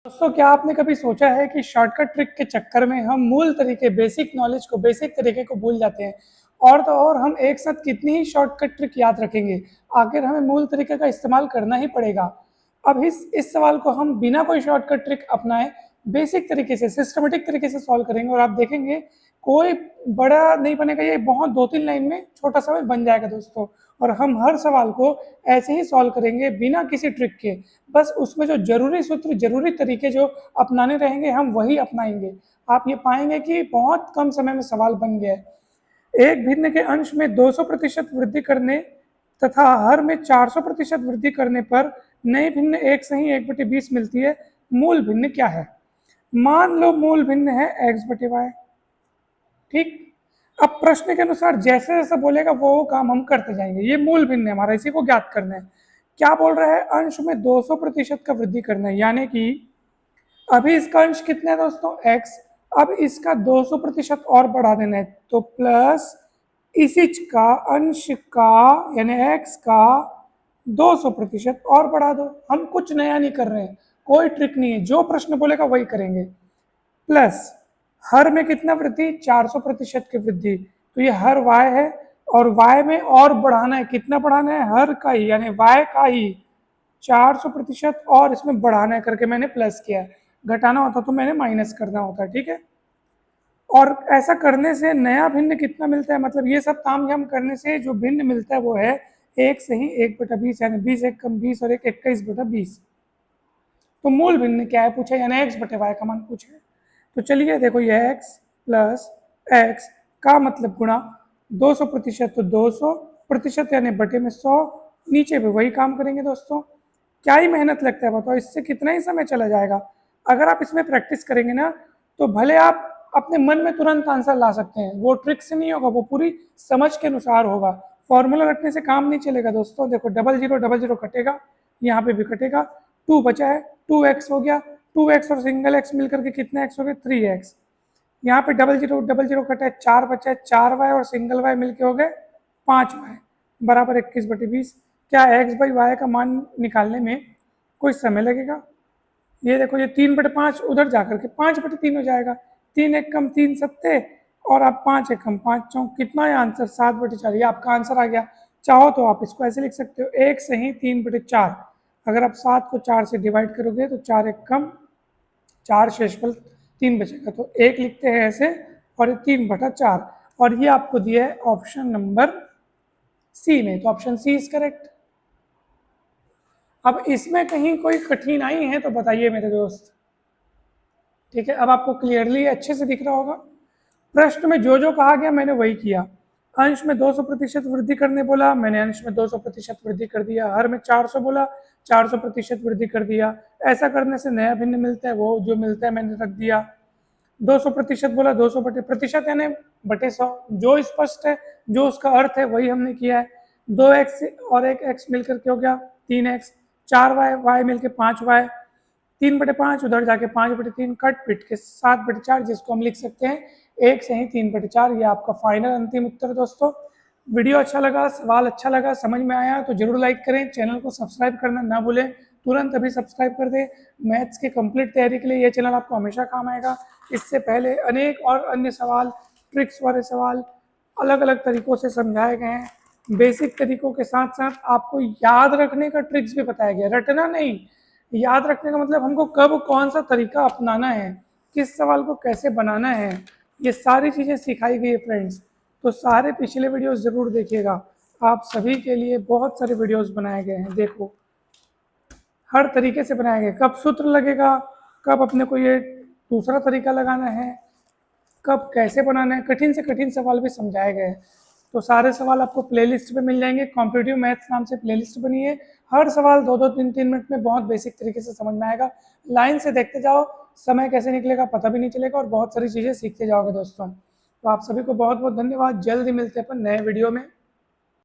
दोस्तों, क्या आपने कभी सोचा है कि शॉर्टकट ट्रिक के चक्कर में हम मूल तरीके बेसिक नॉलेज को बेसिक तरीके को भूल जाते हैं। और तो और हम एक साथ कितनी ही शॉर्टकट ट्रिक याद रखेंगे, आखिर हमें मूल तरीके का इस्तेमाल करना ही पड़ेगा। अब इस सवाल को हम बिना कोई शॉर्टकट ट्रिक अपनाए बेसिक तरीके से सिस्टमेटिक तरीके से सॉल्व करेंगे और आप देखेंगे कोई बड़ा नहीं बनेगा, ये बहुत 2-3 लाइन में छोटा सा बन जाएगा दोस्तों। और हम हर सवाल को ऐसे ही सॉल्व करेंगे बिना किसी ट्रिक के, बस उसमें जो ज़रूरी सूत्र, ज़रूरी तरीके जो अपनाने रहेंगे हम वही अपनाएंगे। आप ये पाएंगे कि बहुत कम समय में सवाल बन गया है। एक भिन्न के अंश में 200% वृद्धि करने तथा हर में 400% वृद्धि करने पर नई भिन्न 1/20 मिलती है। मूल भिन्न क्या है? मान लो मूल भिन्न है x/y। ठीक, अब प्रश्न के अनुसार जैसे जैसे बोलेगा वो काम हम करते जाएंगे। ये मूल भिन्न है हमारा, इसी को ज्ञात करना है। क्या बोल रहा है? अंश में 200% का वृद्धि करना है, यानी कि अभी इसका अंश कितना है दोस्तों? x। अब इसका 200% और बढ़ा देना है, तो प्लस इसी का अंश का यानी x का 200% और बढ़ा दो। हम कुछ नया नहीं कर रहे हैं, कोई ट्रिक नहीं है, जो प्रश्न बोलेगा वही करेंगे। प्लस हर में कितना वृद्धि? 400% की वृद्धि। तो ये हर y है और y में और बढ़ाना है। कितना बढ़ाना है? हर का ही यानी y का ही 400% और इसमें बढ़ाना है करके मैंने प्लस किया है। घटाना होता तो मैंने माइनस करना होता, ठीक है। और ऐसा करने से नया भिन्न कितना मिलता है? मतलब ये सब काम हम करने से जो भिन्न मिलता है वो है 1 से ही 1/20, यानी 20 1 कम 20 और 1 21/20। तो मूल भिन्न क्या है पूछा, यानी x/y का मान पूछा है। तो चलिए देखो, ये x प्लस x का मतलब गुणा 200% तो 200% यानी बटे में 100, नीचे भी वही काम करेंगे दोस्तों। क्या ही मेहनत लगता है बताओ, इससे कितना ही समय चला जाएगा। अगर आप इसमें प्रैक्टिस करेंगे ना तो भले आप अपने मन में तुरंत आंसर ला सकते हैं, वो ट्रिक से नहीं होगा, वो पूरी समझ के अनुसार होगा। फॉर्मूला रखने से काम नहीं चलेगा दोस्तों। देखो, 00 कटेगा, यहाँ पे भी कटेगा, 2 बचा है, 2x हो गया, 2x और सिंगल x मिलकर के कितना x हो गया? 3x। यहाँ पे 00 कटा है, 4 बचा है, 4y और सिंगल y मिलके हो गए 5y बराबर 21/20। क्या x/y का मान निकालने में कोई समय लगेगा? ये देखो, ये 3/5 उधर जाकर के 5/3 हो जाएगा। 3 1 कम 3 सत्ते और आप 5 1 कम 5 चौक, कितना है आंसर? 7/4। ये आपका आंसर आ गया। चाहो तो आप इसको ऐसे लिख सकते हो, 1 से ही 3/4। अगर आप 7 को 4 से डिवाइड करोगे तो 4 1 कम 4 शेषफल 3 बचेगा, तो 1 लिखते हैं ऐसे और 3/4। और ये आपको दिया है ऑप्शन नंबर सी में, तो ऑप्शन सी इज करेक्ट। अब इसमें कहीं कोई कठिनाई है तो बताइए मेरे दोस्त। ठीक है, अब आपको क्लियरली अच्छे से दिख रहा होगा। प्रश्न में जो जो कहा गया मैंने वही किया। अंश में 200% वृद्धि करने बोला, मैंने अंश में 200% वृद्धि कर दिया। हर में 400 बोला, 400% वृद्धि कर दिया। ऐसा करने से नया भिन्न मिलता है, वो जो मिलता है मैंने रख दिया। 200% बोला, 200/प्रतिशत यानी बटे 100, जो स्पष्ट है, जो उसका अर्थ है वही हमने किया है। 2x और 1x मिलकर के हो गया 3x, 4y, y मिलकर 5y, 3/5 उधर जाके 5/3 कट पिट के 7/4, जिसको हम लिख सकते हैं 1 से ही 3/4। ये आपका फाइनल अंतिम उत्तर दोस्तों। वीडियो अच्छा लगा, सवाल अच्छा लगा, समझ में आया तो जरूर लाइक करें। चैनल को सब्सक्राइब करना ना भूलें, तुरंत अभी सब्सक्राइब कर दें। मैथ्स की कंप्लीट तैयारी के लिए ये चैनल आपको हमेशा काम आएगा। इससे पहले अनेक और अन्य सवाल, ट्रिक्स वाले सवाल अलग अलग तरीक़ों से समझाए गए हैं। बेसिक तरीक़ों के साथ साथ आपको याद रखने का ट्रिक्स भी बताया गया, रटना नहीं। याद रखने का मतलब हमको कब कौन सा तरीका अपनाना है, किस सवाल को कैसे बनाना है, ये सारी चीज़ें सिखाई गई है फ्रेंड्स। तो सारे पिछले वीडियोस ज़रूर देखिएगा, आप सभी के लिए बहुत सारे वीडियोस बनाए गए हैं। देखो, हर तरीके से बनाए गए, कब सूत्र लगेगा, कब अपने को ये दूसरा तरीका लगाना है, कब कैसे बनाना है, कठिन से कठिन सवाल भी समझाए गए हैं। तो सारे सवाल आपको प्लेलिस्ट पे मिल जाएंगे। कॉम्पिटिटिव मैथ्स नाम से प्लेलिस्ट बनी है। हर सवाल 2-2 3-3 मिनट में बहुत बेसिक तरीके से समझ में आएगा। लाइन से देखते जाओ, समय कैसे निकलेगा पता भी नहीं चलेगा और बहुत सारी चीज़ें सीखते जाओगे दोस्तों। तो आप सभी को बहुत बहुत धन्यवाद। जल्द ही मिलते हैं अपन नए वीडियो में।